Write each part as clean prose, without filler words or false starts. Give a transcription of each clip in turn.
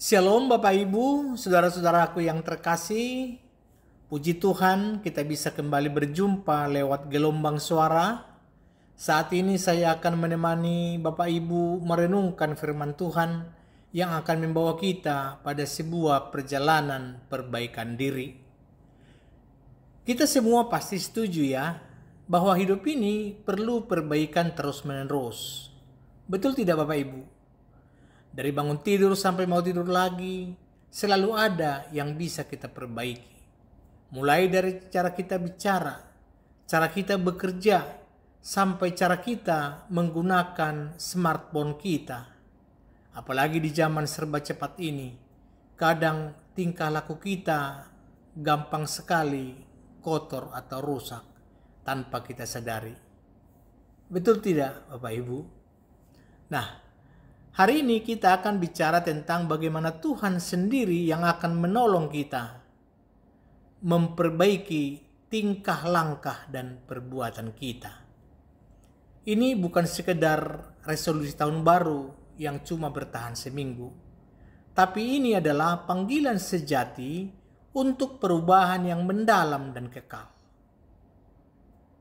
Shalom Bapak Ibu, saudara-saudaraku yang terkasih. Puji Tuhan kita bisa kembali berjumpa lewat gelombang suara. Saat ini saya akan menemani Bapak Ibu merenungkan firman Tuhan yang akan membawa kita pada sebuah perjalanan perbaikan diri. Kita semua pasti setuju ya, bahwa hidup ini perlu perbaikan terus-menerus. Betul tidak Bapak Ibu? Dari bangun tidur sampai mau tidur lagi, selalu ada yang bisa kita perbaiki. Mulai dari cara kita bicara, cara kita bekerja, sampai cara kita menggunakan smartphone kita. Apalagi di zaman serba cepat ini, kadang tingkah laku kita gampang sekali kotor atau rusak tanpa kita sadari. Betul tidak Bapak Ibu? Nah, hari ini kita akan bicara tentang bagaimana Tuhan sendiri yang akan menolong kita memperbaiki tingkah langkah dan perbuatan kita. Ini bukan sekedar resolusi tahun baru yang cuma bertahan seminggu, tapi ini adalah panggilan sejati untuk perubahan yang mendalam dan kekal.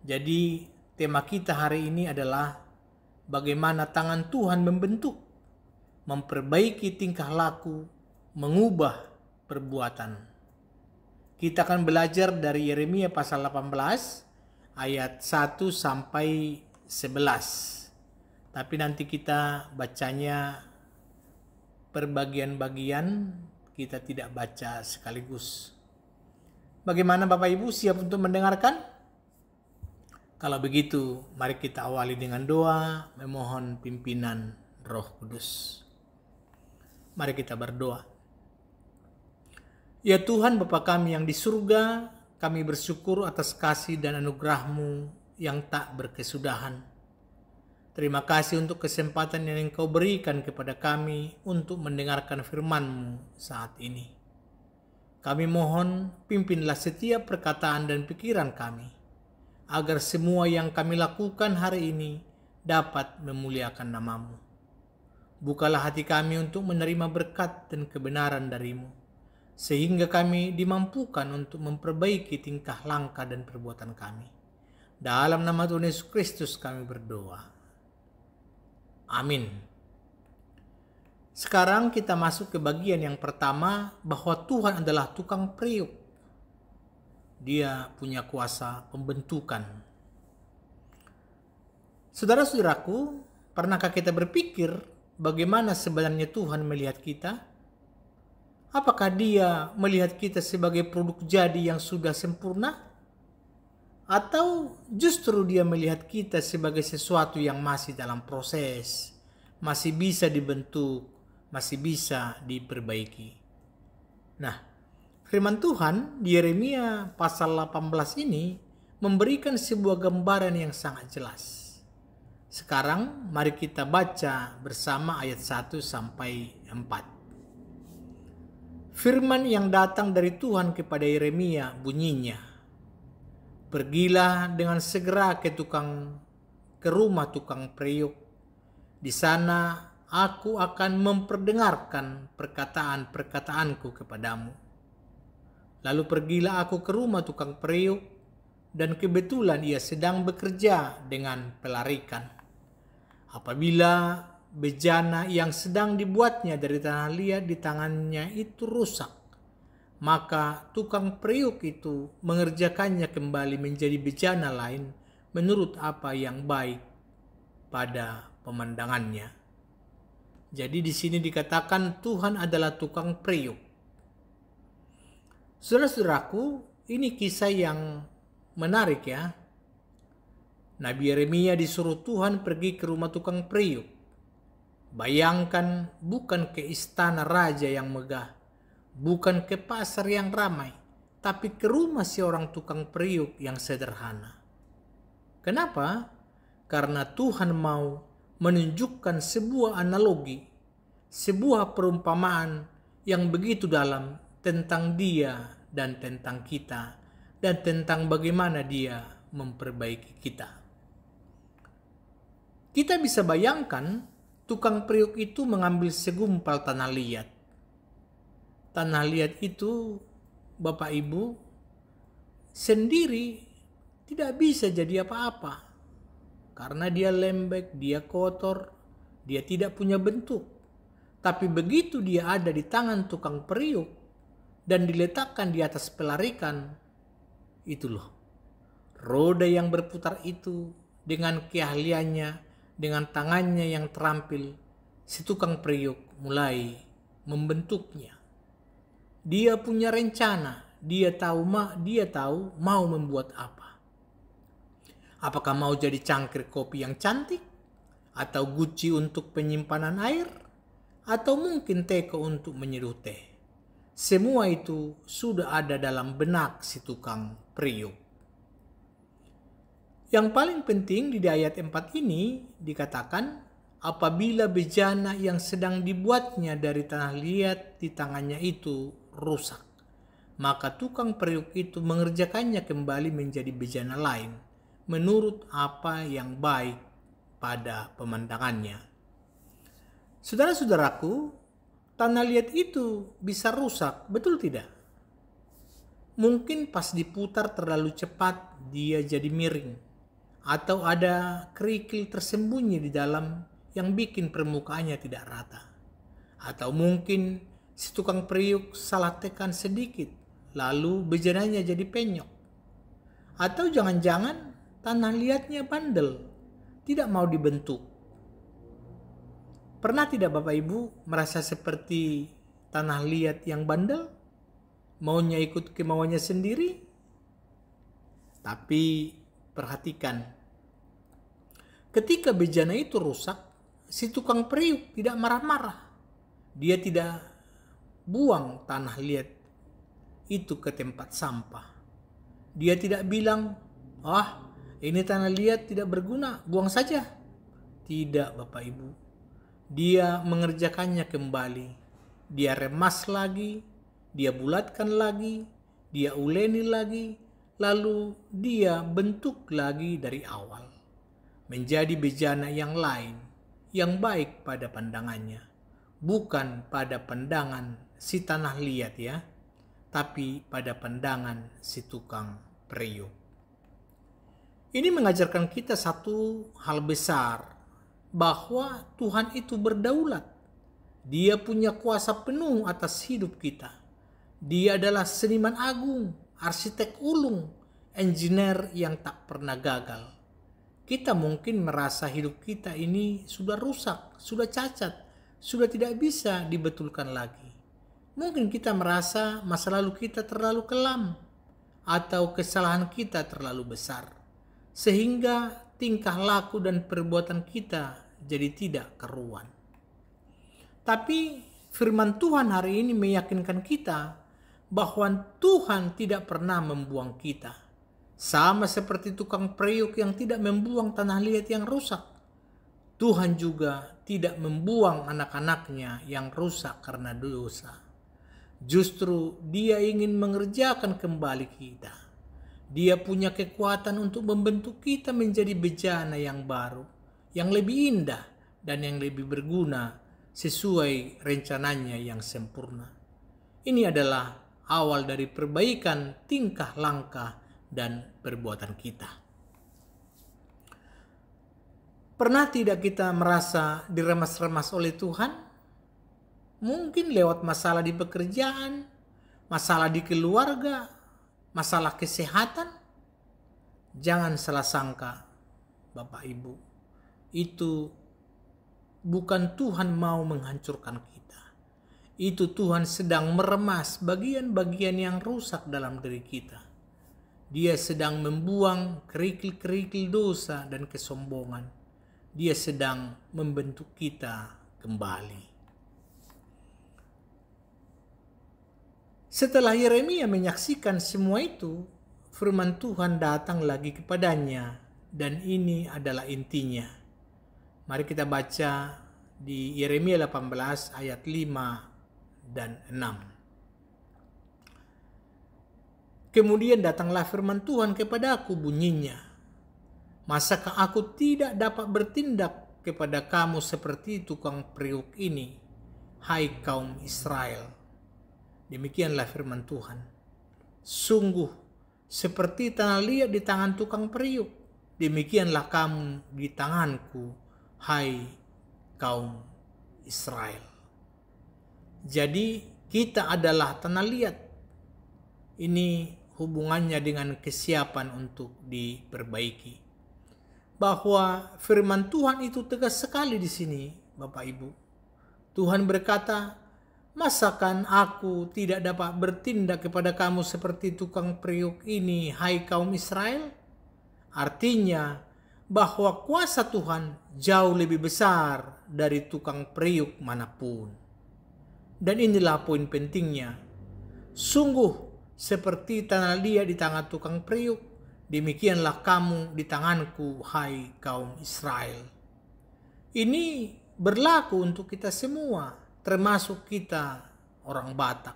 Jadi tema kita hari ini adalah bagaimana tangan Tuhan membentuk, memperbaiki tingkah laku, mengubah perbuatan. Kita akan belajar dari Yeremia pasal 18 ayat 1 sampai 11. Tapi nanti kita bacanya per bagian-bagian, kita tidak baca sekaligus. Bagaimana Bapak Ibu, siap untuk mendengarkan? Kalau begitu, mari kita awali dengan doa, memohon pimpinan Roh Kudus. Mari kita berdoa. Ya Tuhan Bapa kami yang di surga, kami bersyukur atas kasih dan anugerah-Mu yang tak berkesudahan. Terima kasih untuk kesempatan yang Engkau berikan kepada kami untuk mendengarkan firman-Mu saat ini. Kami mohon pimpinlah setiap perkataan dan pikiran kami, agar semua yang kami lakukan hari ini dapat memuliakan nama-Mu. Bukalah hati kami untuk menerima berkat dan kebenaran dari-Mu, sehingga kami dimampukan untuk memperbaiki tingkah langkah dan perbuatan kami. Dalam nama Tuhan Yesus Kristus kami berdoa. Amin. Sekarang kita masuk ke bagian yang pertama, bahwa Tuhan adalah tukang periuk. Dia punya kuasa pembentukan. Saudara-saudaraku, pernahkah kita berpikir bagaimana sebenarnya Tuhan melihat kita? Apakah Dia melihat kita sebagai produk jadi yang sudah sempurna? Atau justru Dia melihat kita sebagai sesuatu yang masih dalam proses, masih bisa dibentuk, masih bisa diperbaiki? Nah, firman Tuhan di Yeremia pasal 18 ini memberikan sebuah gambaran yang sangat jelas. Sekarang mari kita baca bersama ayat 1 sampai 4. Firman yang datang dari Tuhan kepada Yeremia bunyinya, "Pergilah dengan segera ke rumah tukang periuk. Di sana aku akan memperdengarkan perkataan-perkataanku kepadamu." Lalu pergilah aku ke rumah tukang periuk, dan kebetulan ia sedang bekerja dengan pelarikan. Apabila bejana yang sedang dibuatnya dari tanah liat di tangannya itu rusak, maka tukang periuk itu mengerjakannya kembali menjadi bejana lain menurut apa yang baik pada pemandangannya. Jadi di sini dikatakan Tuhan adalah tukang periuk. Saudara-saudaraku, ini kisah yang menarik ya. Nabi Yeremia disuruh Tuhan pergi ke rumah tukang periuk. Bayangkan, bukan ke istana raja yang megah, bukan ke pasar yang ramai, tapi ke rumah seorang tukang periuk yang sederhana. Kenapa? Karena Tuhan mau menunjukkan sebuah analogi, sebuah perumpamaan yang begitu dalam tentang Dia dan tentang kita, dan tentang bagaimana Dia memperbaiki kita. Kita bisa bayangkan tukang periuk itu mengambil segumpal tanah liat. tanah liat itu, Bapak Ibu, sendiri tidak bisa jadi apa-apa. Karena dia lembek, dia kotor, dia tidak punya bentuk. Tapi begitu dia ada di tangan tukang periuk dan diletakkan di atas pelarikan, itu loh. Roda yang berputar itu dengan keahliannya, dengan tangannya yang terampil, si tukang periuk mulai membentuknya. Dia punya rencana, dia tahu mau membuat apa. Apakah mau jadi cangkir kopi yang cantik? Atau guci untuk penyimpanan air? Atau mungkin teko untuk menyeduh teh? Semua itu sudah ada dalam benak si tukang periuk. Yang paling penting di ayat 4 ini dikatakan, apabila bejana yang sedang dibuatnya dari tanah liat di tangannya itu rusak, maka tukang periuk itu mengerjakannya kembali menjadi bejana lain, menurut apa yang baik pada pemandangannya. Saudara-saudaraku, tanah liat itu bisa rusak, betul tidak? Mungkin pas diputar terlalu cepat dia jadi miring, atau ada kerikil tersembunyi di dalam yang bikin permukaannya tidak rata. Atau mungkin si tukang periuk salah tekan sedikit, lalu bejananya jadi penyok. Atau jangan-jangan tanah liatnya bandel, tidak mau dibentuk. Pernah tidak Bapak Ibu merasa seperti tanah liat yang bandel? Maunya ikut kemauannya sendiri? Tapi perhatikan, ketika bejana itu rusak, si tukang periuk tidak marah-marah. Dia tidak buang tanah liat itu ke tempat sampah. Dia tidak bilang, ini tanah liat tidak berguna, buang saja. Tidak Bapak Ibu. Dia mengerjakannya kembali. Dia remas lagi, dia bulatkan lagi, dia uleni lagi, lalu dia bentuk lagi dari awal. Menjadi bejana yang lain, yang baik pada pandangannya. Bukan pada pandangan si tanah liat ya, tapi pada pandangan si tukang periuk. Ini mengajarkan kita satu hal besar, bahwa Tuhan itu berdaulat. Dia punya kuasa penuh atas hidup kita. Dia adalah seniman agung, arsitek ulung, engineer yang tak pernah gagal. Kita mungkin merasa hidup kita ini sudah rusak, sudah cacat, sudah tidak bisa dibetulkan lagi. Mungkin kita merasa masa lalu kita terlalu kelam, atau kesalahan kita terlalu besar, sehingga tingkah laku dan perbuatan kita jadi tidak karuan. Tapi firman Tuhan hari ini meyakinkan kita bahwa Tuhan tidak pernah membuang kita. Sama seperti tukang periuk yang tidak membuang tanah liat yang rusak, Tuhan juga tidak membuang anak-anaknya yang rusak karena dosa. Justru Dia ingin mengerjakan kembali kita. Dia punya kekuatan untuk membentuk kita menjadi bejana yang baru, yang lebih indah dan yang lebih berguna sesuai rencananya yang sempurna. Ini adalah awal dari perbaikan tingkah langkah dan perbuatan kita. Pernah tidak kita merasa diremas-remas oleh Tuhan? Mungkin lewat masalah di pekerjaan, masalah di keluarga, masalah kesehatan. Jangan salah sangka Bapak Ibu, itu bukan Tuhan mau menghancurkan kita. Itu Tuhan sedang meremas bagian-bagian yang rusak dalam diri kita. Dia sedang membuang kerikil-kerikil dosa dan kesombongan. Dia sedang membentuk kita kembali. Setelah Yeremia menyaksikan semua itu, firman Tuhan datang lagi kepadanya, dan ini adalah intinya. Mari kita baca di Yeremia 18 ayat 5 dan 6. Kemudian datanglah firman Tuhan kepadaku, bunyinya, masakah aku tidak dapat bertindak kepada kamu seperti tukang periuk ini, hai kaum Israel? Demikianlah firman Tuhan. Sungguh seperti tanah liat di tangan tukang periuk, demikianlah kamu di tanganku, hai kaum Israel. Jadi kita adalah tanah liat. Ini hubungannya dengan kesiapan untuk diperbaiki. Bahwa firman Tuhan itu tegas sekali di sini, Bapak Ibu. Tuhan berkata, masakan aku tidak dapat bertindak kepada kamu seperti tukang periuk ini, hai kaum Israel? Artinya bahwa kuasa Tuhan jauh lebih besar dari tukang periuk manapun. Dan inilah poin pentingnya. Sungguh seperti tanah liat di tangan tukang periuk, demikianlah kamu di tanganku, hai kaum Israel. Ini berlaku untuk kita semua, termasuk kita orang Batak.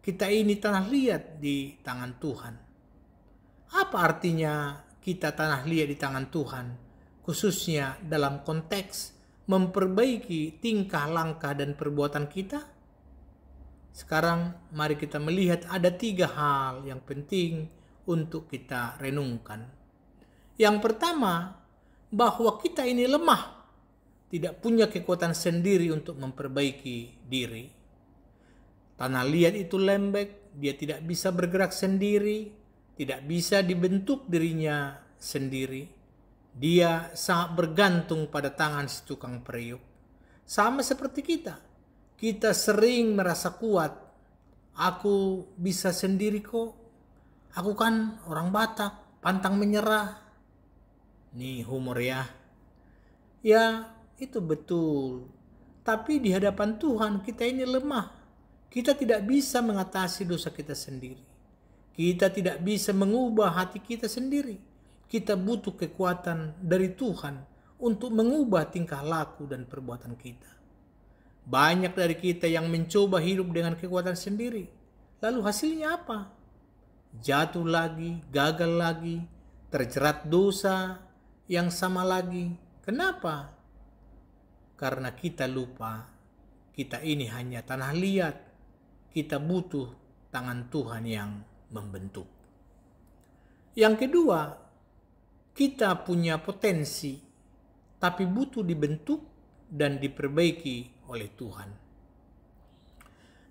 Kita ini tanah liat di tangan Tuhan. Apa artinya kita tanah liat di tangan Tuhan? Khususnya dalam konteks memperbaiki tingkah, langkah, dan perbuatan kita. Sekarang mari kita melihat ada 3 hal yang penting untuk kita renungkan. Yang pertama, bahwa kita ini lemah, tidak punya kekuatan sendiri untuk memperbaiki diri. Tanah liat itu lembek, dia tidak bisa bergerak sendiri, tidak bisa dibentuk dirinya sendiri. Dia sangat bergantung pada tangan si tukang periuk. Sama seperti kita. Kita sering merasa kuat. Aku bisa sendiri kok. Aku kan orang Batak, pantang menyerah. Nih humor ya. Ya, itu betul. Tapi di hadapan Tuhan kita ini lemah. Kita tidak bisa mengatasi dosa kita sendiri. Kita tidak bisa mengubah hati kita sendiri. Kita butuh kekuatan dari Tuhan untuk mengubah tingkah laku dan perbuatan kita. Banyak dari kita yang mencoba hidup dengan kekuatan sendiri. Lalu hasilnya apa? Jatuh lagi, gagal lagi, terjerat dosa yang sama lagi. Kenapa? Karena kita lupa, kita ini hanya tanah liat. Kita butuh tangan Tuhan yang membentuk. Yang kedua, kita punya potensi, tapi butuh dibentuk dan diperbaiki oleh Tuhan.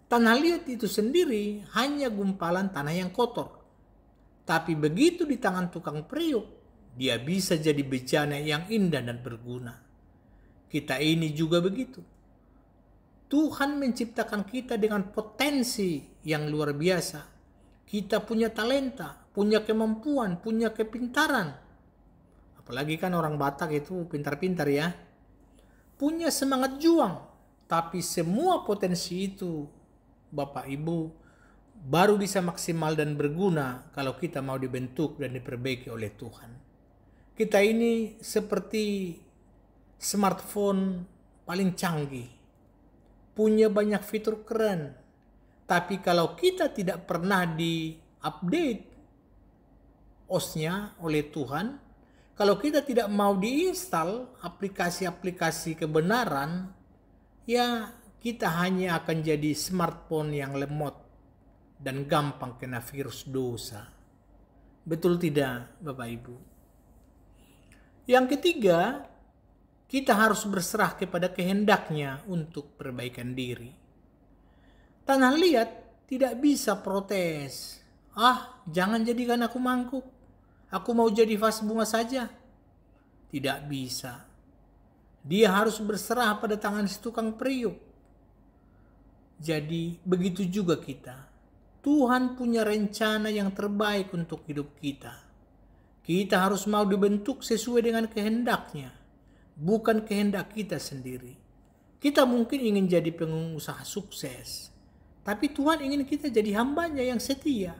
Tanah liat itu sendiri hanya gumpalan tanah yang kotor. Tapi begitu di tangan tukang periuk, dia bisa jadi bejana yang indah dan berguna. Kita ini juga begitu. Tuhan menciptakan kita dengan potensi yang luar biasa. Kita punya talenta, punya kemampuan, punya kepintaran. Apalagi kan orang Batak itu pintar-pintar ya. Punya semangat juang. Tapi semua potensi itu, Bapak Ibu, baru bisa maksimal dan berguna kalau kita mau dibentuk dan diperbaiki oleh Tuhan. Kita ini seperti smartphone paling canggih. Punya banyak fitur keren. Tapi kalau kita tidak pernah di-update OS-nya oleh Tuhan, kalau kita tidak mau diinstal aplikasi-aplikasi kebenaran, ya kita hanya akan jadi smartphone yang lemot dan gampang kena virus dosa. Betul tidak, Bapak Ibu? Yang ketiga, kita harus berserah kepada kehendaknya untuk perbaikan diri. Tanah liat tidak bisa protes. Jangan jadikan aku mangkuk. Aku mau jadi vas bunga saja. Tidak bisa. Dia harus berserah pada tangan si tukang periuk. Jadi begitu juga kita. Tuhan punya rencana yang terbaik untuk hidup kita. Kita harus mau dibentuk sesuai dengan kehendaknya. Bukan kehendak kita sendiri. Kita mungkin ingin jadi pengusaha sukses. Tapi Tuhan ingin kita jadi hambanya yang setia.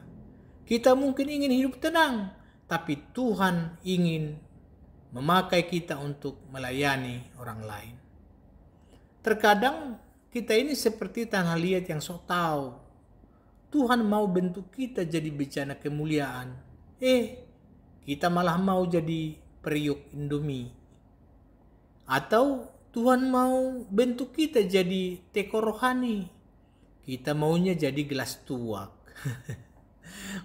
Kita mungkin ingin hidup tenang. Tapi Tuhan ingin memakai kita untuk melayani orang lain. Terkadang kita ini seperti tanah liat yang sok tahu. Tuhan mau bentuk kita jadi bejana kemuliaan. Kita malah mau jadi periuk Indomie. Atau Tuhan mau bentuk kita jadi teko rohani. Kita maunya jadi gelas tuak.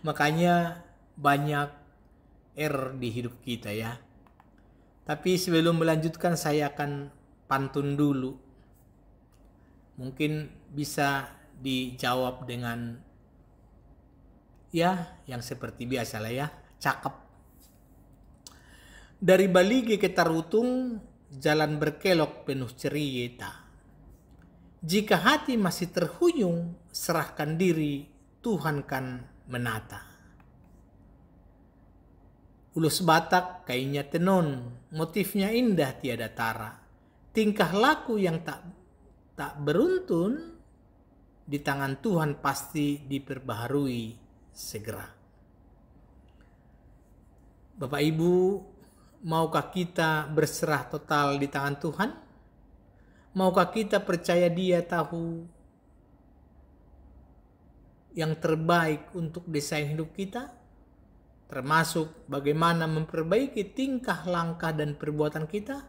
Makanya banyak error di hidup kita ya. Tapi sebelum melanjutkan saya akan pantun dulu. Mungkin bisa dijawab dengan ya yang seperti biasa lah ya. Cakep. Dari Baligi ke Tarutung, jalan berkelok penuh cerita. Jika hati masih terhuyung, serahkan diri, Tuhan kan menata. Ulus Batak kainnya tenon, motifnya indah tiada tara. Tingkah laku yang tak beruntun, di tangan Tuhan pasti diperbaharui segera. Bapak Ibu, maukah kita berserah total di tangan Tuhan? Maukah kita percaya Dia tahu yang terbaik untuk desain hidup kita? Termasuk bagaimana memperbaiki tingkah, langkah, dan perbuatan kita?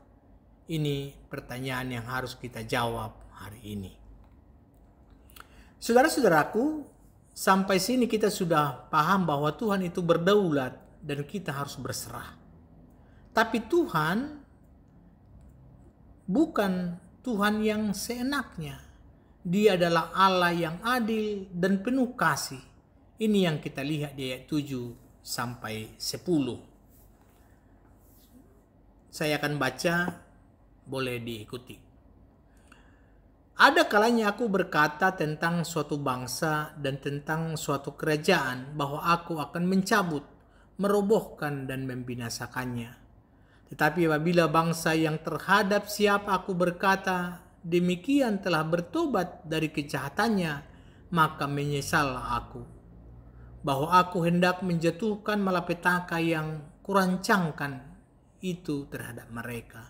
Ini pertanyaan yang harus kita jawab hari ini. Saudara-saudaraku, sampai sini kita sudah paham bahwa Tuhan itu berdaulat dan kita harus berserah. Tapi Tuhan bukan Tuhan yang seenaknya. Dia adalah Allah yang adil dan penuh kasih. Ini yang kita lihat di ayat 7 sampai 10. Saya akan baca, boleh diikuti. Ada kalanya aku berkata tentang suatu bangsa dan tentang suatu kerajaan bahwa aku akan mencabut, merobohkan dan membinasakannya. Tetapi apabila bangsa yang terhadap siapa aku berkata demikian telah bertobat dari kejahatannya, maka menyesallah aku bahwa aku hendak menjatuhkan malapetaka yang kurancangkan itu terhadap mereka.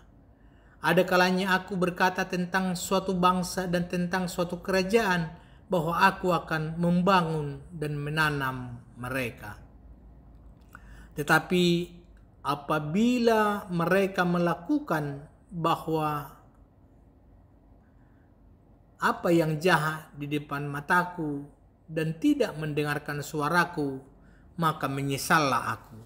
Ada kalanya aku berkata tentang suatu bangsa dan tentang suatu kerajaan bahwa aku akan membangun dan menanam mereka. Tetapi apabila mereka melakukan bahwa apa yang jahat di depan mataku dan tidak mendengarkan suaraku, maka menyesallah aku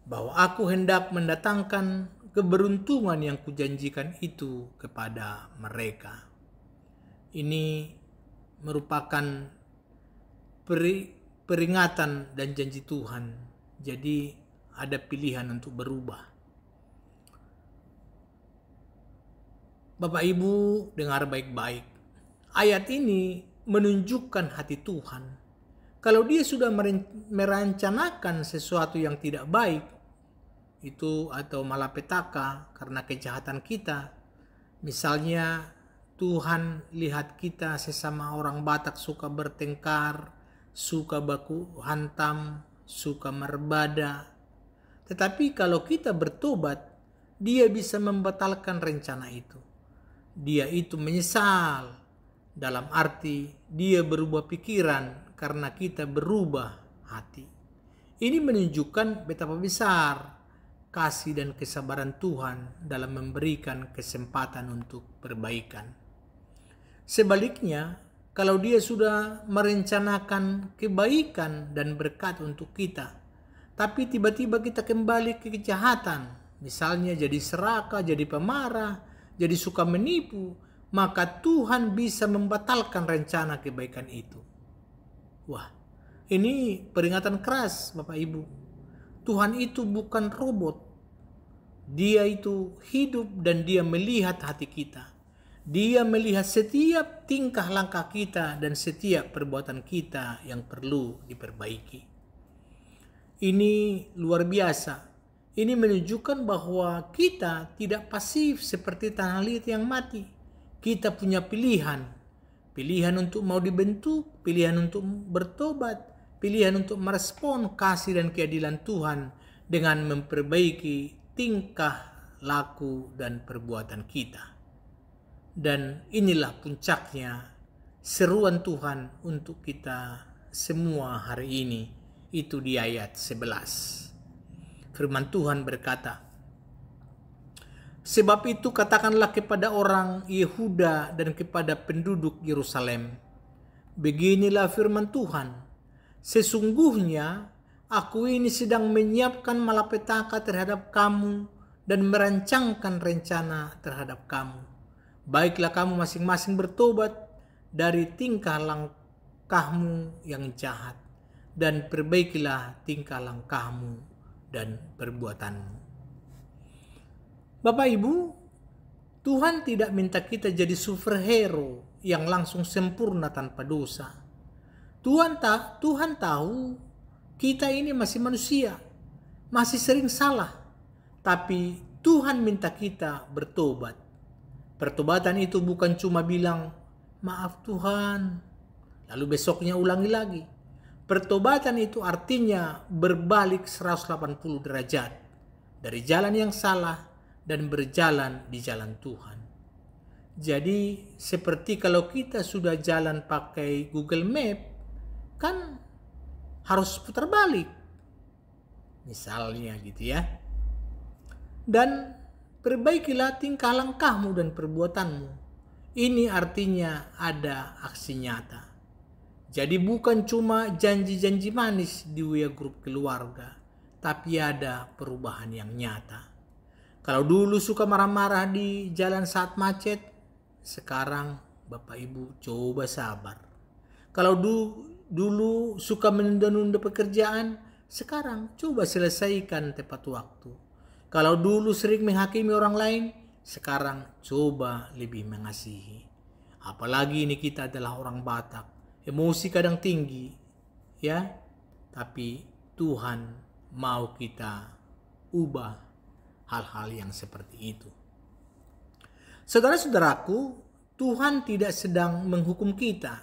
bahwa aku hendak mendatangkan keberuntungan yang kujanjikan itu kepada mereka. Ini merupakan peringatan dan janji Tuhan. Jadi ada pilihan untuk berubah. Bapak Ibu, dengar baik-baik. Ayat ini menunjukkan hati Tuhan. Kalau Dia sudah merencanakan sesuatu yang tidak baik, itu atau malapetaka karena kejahatan kita. Misalnya Tuhan lihat kita sesama orang Batak suka bertengkar, suka baku hantam, suka merbada. Tetapi kalau kita bertobat, Dia bisa membatalkan rencana itu. Dia itu menyesal, dalam arti Dia berubah pikiran karena kita berubah hati. Ini menunjukkan betapa besar kasih dan kesabaran Tuhan dalam memberikan kesempatan untuk perbaikan. Sebaliknya, kalau Dia sudah merencanakan kebaikan dan berkat untuk kita, tapi tiba-tiba kita kembali ke kejahatan, misalnya jadi serakah, jadi pemarah, jadi suka menipu, maka Tuhan bisa membatalkan rencana kebaikan itu. Wah, ini peringatan keras Bapak Ibu. Tuhan itu bukan robot. Dia itu hidup dan Dia melihat hati kita. Dia melihat setiap tingkah langkah kita dan setiap perbuatan kita yang perlu diperbaiki. Ini luar biasa. Ini menunjukkan bahwa kita tidak pasif seperti tanah liat yang mati. Kita punya pilihan. Pilihan untuk mau dibentuk, pilihan untuk bertobat, pilihan untuk merespon kasih dan keadilan Tuhan dengan memperbaiki tingkah laku dan perbuatan kita. Dan inilah puncaknya seruan Tuhan untuk kita semua hari ini. Itu di ayat 11. Firman Tuhan berkata, sebab itu katakanlah kepada orang Yehuda dan kepada penduduk Yerusalem, Beginilah firman Tuhan, sesungguhnya aku ini sedang menyiapkan malapetaka terhadap kamu dan merancangkan rencana terhadap kamu. Baiklah kamu masing-masing bertobat dari tingkah langkahmu yang jahat dan perbaikilah tingkah langkahmu dan perbuatanmu. Bapak Ibu, Tuhan tidak minta kita jadi superhero yang langsung sempurna tanpa dosa. Tuhan tahu kita ini masih manusia, masih sering salah. Tapi Tuhan minta kita bertobat. Pertobatan itu bukan cuma bilang, maaf Tuhan, lalu besoknya ulangi lagi. Pertobatan itu artinya berbalik 180 derajat dari jalan yang salah dan berjalan di jalan Tuhan. Jadi seperti kalau kita sudah jalan pakai Google Map, kan harus putar balik. Misalnya gitu ya. Dan perbaikilah tingkah langkahmu dan perbuatanmu. Ini artinya ada aksi nyata. Jadi bukan cuma janji-janji manis di WA grup keluarga, tapi ada perubahan yang nyata. Kalau dulu suka marah-marah di jalan saat macet, sekarang Bapak Ibu coba sabar. Kalau dulu suka menunda-nunda pekerjaan, sekarang coba selesaikan tepat waktu. Kalau dulu sering menghakimi orang lain, sekarang coba lebih mengasihi. Apalagi ini kita adalah orang Batak. Emosi kadang tinggi, ya. Tapi Tuhan mau kita ubah hal-hal yang seperti itu. Saudara-saudaraku, Tuhan tidak sedang menghukum kita.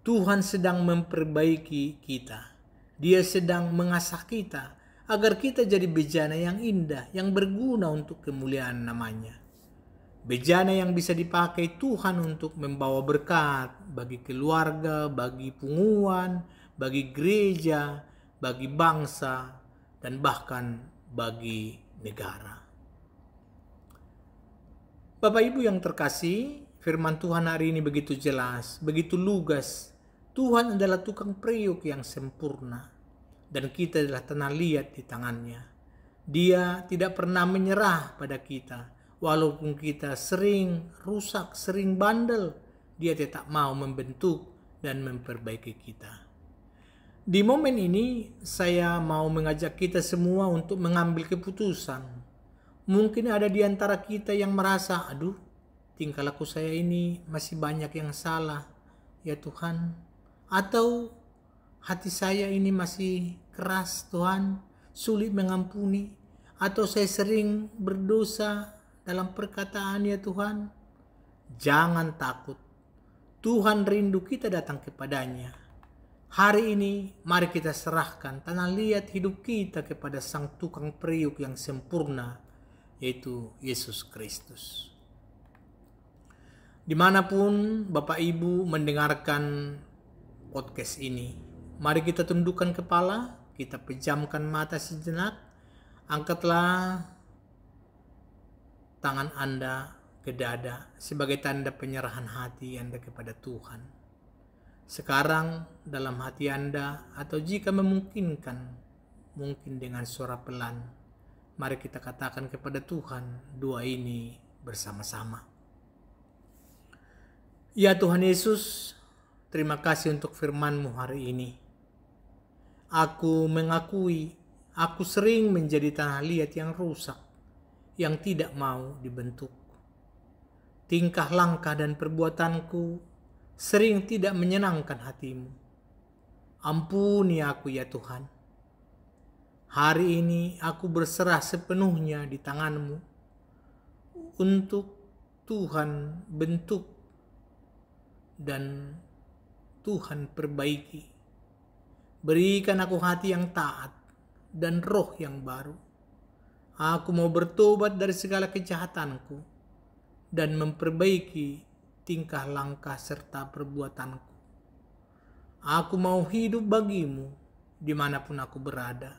Tuhan sedang memperbaiki kita. Dia sedang mengasah kita agar kita jadi bejana yang indah, yang berguna untuk kemuliaan namanya. Bejana yang bisa dipakai Tuhan untuk membawa berkat bagi keluarga, bagi punguan, bagi gereja, bagi bangsa, dan bahkan bagi negara. Bapak Ibu yang terkasih, firman Tuhan hari ini begitu jelas, begitu lugas. Tuhan adalah tukang periuk yang sempurna, dan kita adalah tanah liat di tangannya. Dia tidak pernah menyerah pada kita. Walaupun kita sering rusak, sering bandel, dia tetap mau membentuk dan memperbaiki kita. Di momen ini, saya mau mengajak kita semua untuk mengambil keputusan. Mungkin ada di antara kita yang merasa, aduh, tingkah laku saya ini masih banyak yang salah, ya Tuhan. Atau hati saya ini masih keras, Tuhan, sulit mengampuni. Atau saya sering berdosa dalam perkataan, ya Tuhan. Jangan takut. Tuhan rindu kita datang kepadanya. Hari ini mari kita serahkan tanah liat hidup kita kepada Sang Tukang Periuk yang sempurna, yaitu Yesus Kristus. Dimanapun Bapak Ibu mendengarkan podcast ini, mari kita tundukkan kepala, kita pejamkan mata sejenak, angkatlah tangan Anda ke dada sebagai tanda penyerahan hati Anda kepada Tuhan. Sekarang dalam hati Anda, atau jika memungkinkan, mungkin dengan suara pelan, mari kita katakan kepada Tuhan doa ini bersama-sama. Ya Tuhan Yesus, terima kasih untuk firman-Mu hari ini. Aku mengakui, aku sering menjadi tanah liat yang rusak, yang tidak mau dibentuk. Tingkah langkah dan perbuatanku sering tidak menyenangkan hati-Mu. Ampuni aku ya Tuhan. Hari ini aku berserah sepenuhnya di tangan-Mu untuk Tuhan bentuk dan Tuhan perbaiki. Berikan aku hati yang taat dan roh yang baru. Aku mau bertobat dari segala kejahatanku dan memperbaiki tingkah langkah serta perbuatanku. Aku mau hidup bagi-Mu dimanapun aku berada,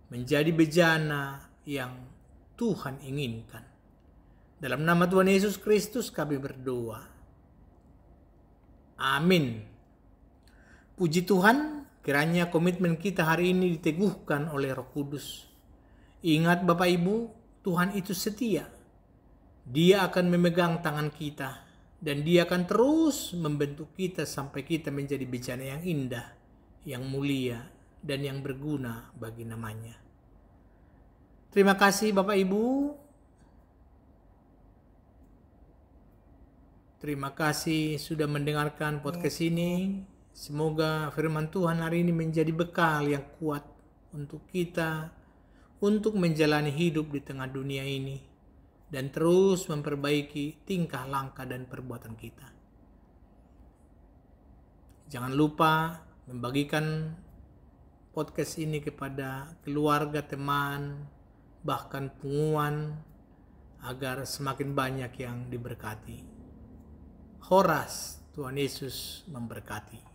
menjadi bejana yang Tuhan inginkan. Dalam nama Tuhan Yesus Kristus kami berdoa. Amin. Puji Tuhan, kiranya komitmen kita hari ini diteguhkan oleh Roh Kudus. Ingat Bapak Ibu, Tuhan itu setia. Dia akan memegang tangan kita dan Dia akan terus membentuk kita sampai kita menjadi bejana yang indah, yang mulia, dan yang berguna bagi namanya. Terima kasih Bapak Ibu. Terima kasih sudah mendengarkan podcast ini. Semoga firman Tuhan hari ini menjadi bekal yang kuat untuk kita untuk menjalani hidup di tengah dunia ini dan terus memperbaiki tingkah langkah dan perbuatan kita. Jangan lupa membagikan podcast ini kepada keluarga, teman, bahkan pengumuman agar semakin banyak yang diberkati. Horas, Tuhan Yesus memberkati.